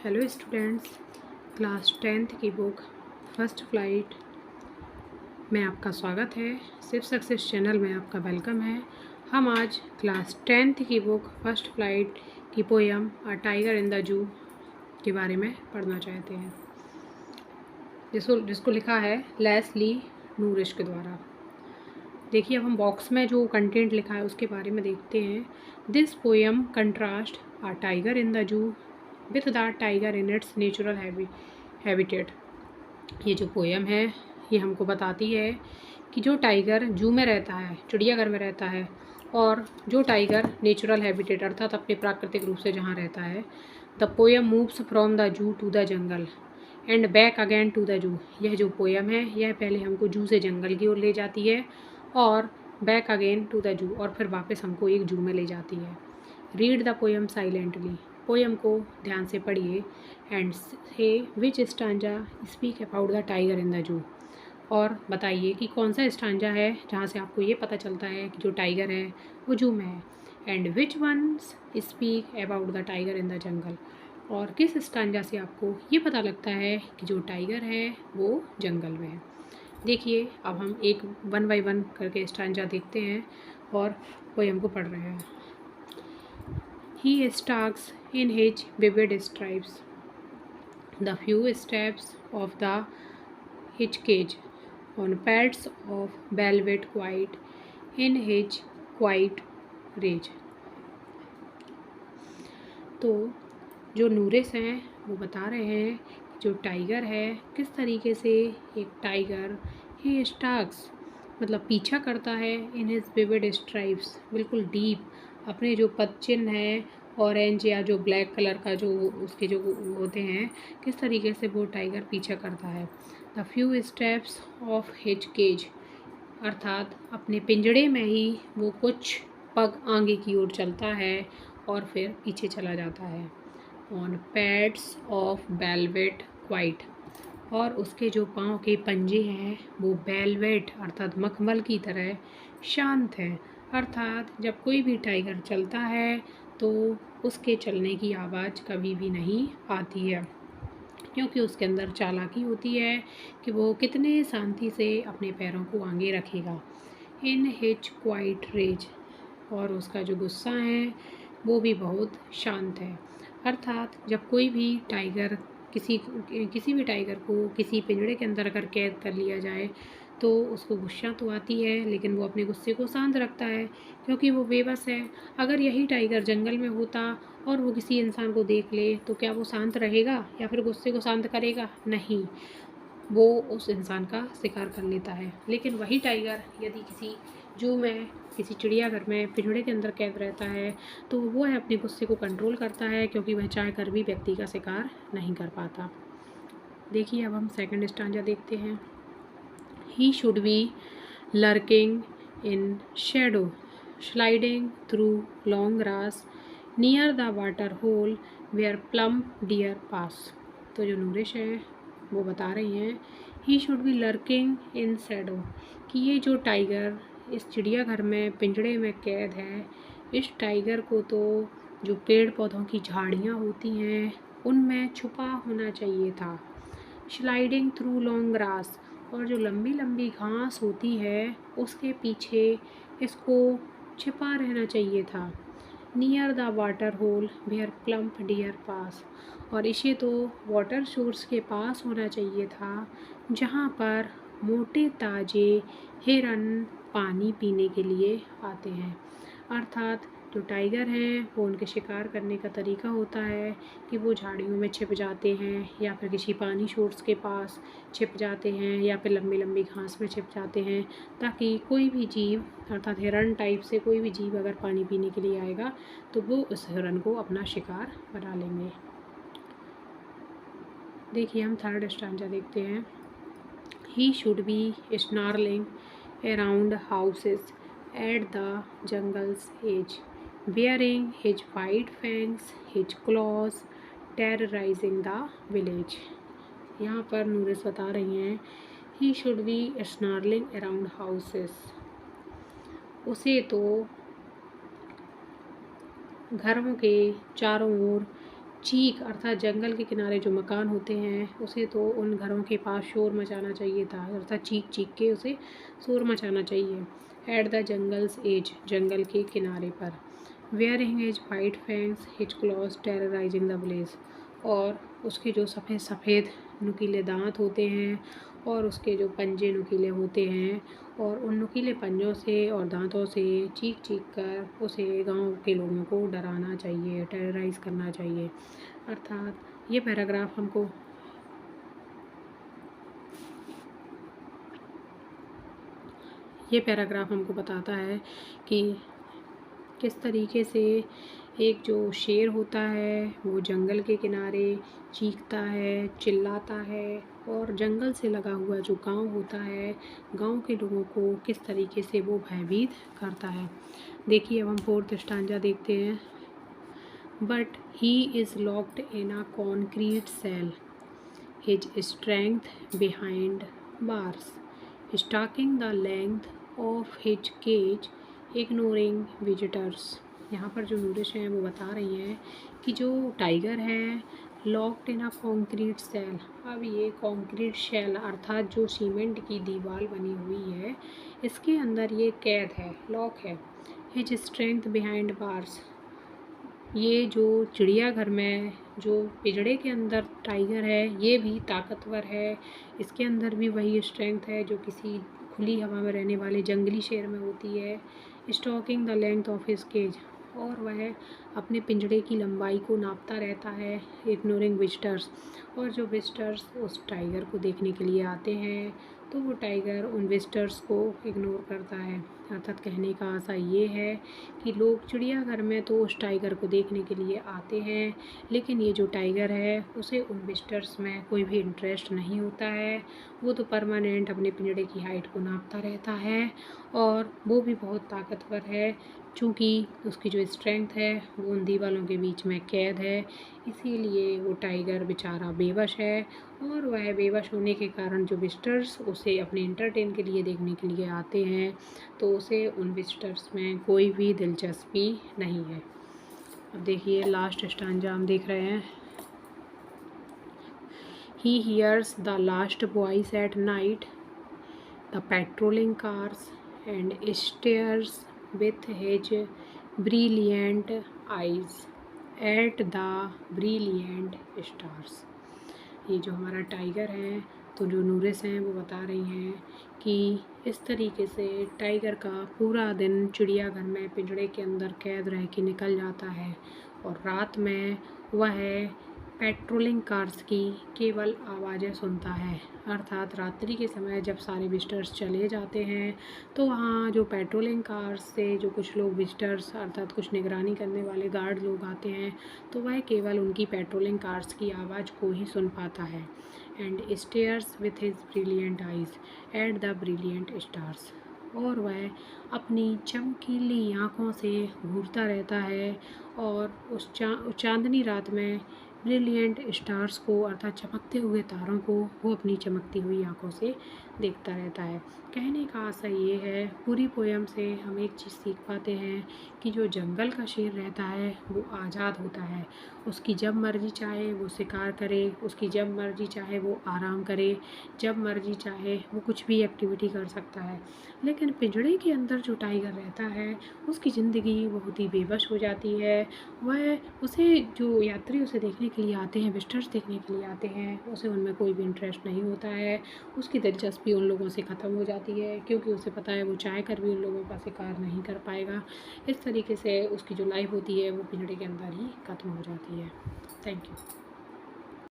Hello students, class 10th की book first flight में आपका स्वागत है। सिर्फ सक्सेस चैनल में आपका वेलकम है। हम आज क्लास 10th की बुक फर्स्ट फ्लाइट की poem a tiger in the जू के बारे में पढ़ना चाहते हैं, जिसको लिखा है लेस्ली नूरिश के द्वारा। देखिए, अब हम बॉक्स में जो कंटेंट लिखा है उसके बारे में देखते हैं। This poem contrast a tiger in the जू with the tiger in its natural habitat. ये जो पोयम है ये हमको बताती है कि जो टाइगर जू में रहता है, चिड़ियाघर में रहता है, और जो टाइगर नेचुरल हैबिटेट अर्थात अपने प्राकृतिक रूप से जहाँ रहता है, the poem moves from the zoo to the jungle and back again to the zoo. यह जो पोयम है यह पहले हमको जू से जंगल की ओर ले जाती है और back again to the zoo, और फिर वापस हमको एक जू में ले जाती है। Read the poem silently. Poem को ध्यान से पढ़िए and say which stanza speak about the tiger in the zoo. और बताइए कि कौन सा स्टांजा है जहाँ से आपको ये पता चलता है कि जो टाइगर है वो जू में है। And which ones speak about the tiger in the jungle. और किस स्टांजा से आपको ये पता लगता है कि जो टाइगर है वो जंगल में है। देखिए, अब हम एक 1 बाय 1 करके स्टांजा देखते हैं और पोयम को पढ़ रहे हैं। He stalks in his vivid stripes, the few steps of the hitch cage, on pads of velvet quiet, in his quiet rage। तो जो नूरिस हैं वो बता रहे हैं कि जो टाइगर है किस तरीके से एक टाइगर ही स्टाक्स मतलब पीछा करता है इन हिज विविड स्ट्राइप्स, बिल्कुल डीप अपने जो पदचिन्ह है ऑरेंज या जो ब्लैक कलर का जो उसके जो होते हैं, किस तरीके से वो टाइगर पीछा करता है। The few steps of his cage, अर्थात अपने पिंजड़े में ही वो कुछ पग आगे की ओर चलता है और फिर पीछे चला जाता है। On pads of velvet quite, और उसके जो पाँव के पंजे हैं वो वेलवेट अर्थात मखमल की तरह शांत हैं। अर्थात जब कोई भी टाइगर चलता है तो उसके चलने की आवाज़ कभी भी नहीं आती है, क्योंकि उसके अंदर चालाकी होती है कि वो कितने शांति से अपने पैरों को आगे रखेगा। इन हिज क्वाइट रेज, और उसका जो गुस्सा है वो भी बहुत शांत है। अर्थात जब कोई भी टाइगर किसी भी टाइगर को किसी पिंजड़े के अंदर अगर कैद कर लिया जाए तो उसको गुस्सा तो आती है, लेकिन वो अपने गुस्से को शांत रखता है क्योंकि वो बेबस है। अगर यही टाइगर जंगल में होता और वो किसी इंसान को देख ले तो क्या वो शांत रहेगा या फिर गुस्से को शांत करेगा? नहीं, वो उस इंसान का शिकार कर लेता है। लेकिन वही टाइगर यदि किसी जू में, किसी चिड़ियाघर में पिंजड़े के अंदर कैद रहता है तो वो है अपने गुस्से को कंट्रोल करता है, क्योंकि वह चाह कर भी व्यक्ति का शिकार नहीं कर पाता। देखिए, अब हम सेकंड स्टांजा देखते हैं। He should be lurking in shadow, sliding through long grass, near the water hole where plump deer pass. तो जो नूरिश है वो बता रही हैं he should be lurking in shadow, कि ये जो टाइगर इस चिड़ियाघर में पिंजड़े में कैद है, इस टाइगर को तो जो पेड़ पौधों की झाड़ियाँ होती हैं उनमें छुपा होना चाहिए था। स्लाइडिंग थ्रू लॉन्ग ग्रास, और जो लंबी लंबी घास होती है उसके पीछे इसको छिपा रहना चाहिए था। Near the water hole where plump deer pass, और इसे तो वाटर सोर्स के पास होना चाहिए था जहाँ पर मोटे ताजे हिरन पानी पीने के लिए आते हैं। अर्थात जो टाइगर हैं वो उनके शिकार करने का तरीका होता है कि वो झाड़ियों में छिप जाते हैं या फिर किसी पानी सोर्स के पास छिप जाते हैं या फिर लंबी लंबी घास में छिप जाते हैं, ताकि कोई भी जीव अर्थात हिरन टाइप से कोई भी जीव अगर पानी पीने के लिए आएगा तो वो उस हिरन को अपना शिकार बना लेंगे। देखिए, हम थर्ड स्टांजा देखते हैं। He should be snarling around houses at the jungle's edge, bearing his white fangs, his claws, terrorizing the village। यहाँ पर नूरिस बता रही हैं he should be snarling around houses, उसे तो घरों के चारों ओर चीख अर्थात जंगल के किनारे जो मकान होते हैं उसे तो उन घरों के पास शोर मचाना चाहिए था, अर्थात चीख चीख के उसे शोर मचाना चाहिए। एट द जंगल्स एज जंगल के किनारे पर। Wearing as white fangs his claws terrorising the village, और उसके जो सफ़ेद सफ़ेद नुकीले दांत होते हैं और उसके जो पंजे नुकीले होते हैं, और उन नुकीले पंजों से और दांतों से चीख चीख कर उसे गांव के लोगों को डराना चाहिए, टेरराइज़ करना चाहिए। अर्थात ये पैराग्राफ हमको बताता है कि किस तरीके से एक जो शेर होता है वो जंगल के किनारे चीखता है, चिल्लाता है, और जंगल से लगा हुआ जो गांव होता है, गांव के लोगों को किस तरीके से वो भयभीत करता है। देखिए अब हम 4th स्टांजा देखते हैं। But he is locked in a concrete cell, his strength behind bars, stalking the length of his cage, ignoring visitors. यहाँ पर जो नूरिश हैं वो बता रही हैं कि जो टाइगर है locked in a concrete cell, अब ये कॉन्क्रीट शेल अर्थात जो सीमेंट की दीवार बनी हुई है इसके अंदर ये कैद है, लॉक है। हिज स्ट्रेंथ बिहाइंड बार्स, ये जो चिड़ियाघर में जो पिंजड़े के अंदर टाइगर है ये भी ताकतवर है, इसके अंदर भी वही स्ट्रेंथ है जो किसी खुली हवा में रहने वाले जंगली शेर में होती है। Stalking the length of his cage, और वह अपने पिंजड़े की लंबाई को नापता रहता है। इग्नोरिंग विजिटर्स, और जो विजिटर्स उस टाइगर को देखने के लिए आते हैं तो वो टाइगर उन विजिटर्स को इग्नोर करता है। अर्थात कहने का आशा ये है कि लोग चिड़ियाघर में तो उस टाइगर को देखने के लिए आते हैं, लेकिन ये जो टाइगर है उसे उन विजिटर्स में कोई भी इंटरेस्ट नहीं होता है। वो तो परमानेंट अपने पिंजड़े की हाइट को नापता रहता है, और वो भी बहुत ताकतवर है चूँकि उसकी जो स्ट्रेंथ है वो उन दीवालों के बीच में कैद है, इसीलिए वो टाइगर बेचारा बेवश है। और वह बेवश होने के कारण जो विजिटर्स उसे अपने इंटरटेन के लिए देखने के लिए आते हैं तो उसे उन विजिटर्स में कोई भी दिलचस्पी नहीं है। अब देखिए लास्ट स्टांजा हम देख रहे हैं। He hears the last voice at night, the patrolling cars, and stares with his brilliant eyes at the brilliant stars. ये जो हमारा टाइगर है तो जो नूरिस हैं वो बता रही हैं कि इस तरीके से टाइगर का पूरा दिन चिड़ियाघर में पिंजड़े के अंदर कैद रह के निकल जाता है, और रात में वह पेट्रोलिंग कार्स की केवल आवाज़ें सुनता है। अर्थात रात्रि के समय जब सारे विजिटर्स चले जाते हैं तो वहाँ जो पेट्रोलिंग कार्स से जो कुछ लोग विजिटर्स अर्थात कुछ निगरानी करने वाले गार्ड लोग आते हैं तो वह केवल उनकी पेट्रोलिंग कार्स की आवाज़ को ही सुन पाता है। And stairs with his brilliant eyes at the brilliant stars, और वह अपनी चमकीली आँखों से घूरता रहता है और उस चांदनी रात में ब्रिलियंट स्टार्स को अर्थात चमकते हुए तारों को वो अपनी चमकती हुई आँखों से देखता रहता है। कहने का आशय ये है पूरी पोयम से हम एक चीज़ सीख पाते हैं कि जो जंगल का शेर रहता है वो आज़ाद होता है, उसकी जब मर्ज़ी चाहे वो शिकार करे, उसकी जब मर्ज़ी चाहे वो आराम करे, जब मर्ज़ी चाहे वो कुछ भी एक्टिविटी कर सकता है। लेकिन पिंजड़े के अंदर जो टाइगर रहता है उसकी ज़िंदगी बहुत ही बेबस हो जाती है। वह उसे जो यात्री उसे देखने के लिए आते हैं, विजिटर्स देखने के लिए आते हैं, उसे उनमें कोई भी इंटरेस्ट नहीं होता है। उसकी दिलचस्पी उन लोगों से ख़त्म हो जाती है क्योंकि उसे पता है वो चाह कर भी उन लोगों का शिकार नहीं कर पाएगा। इस तरीके से उसकी जो लाइफ होती है वो पिंजड़े के अंदर ही ख़त्म हो जाती है। Thank you.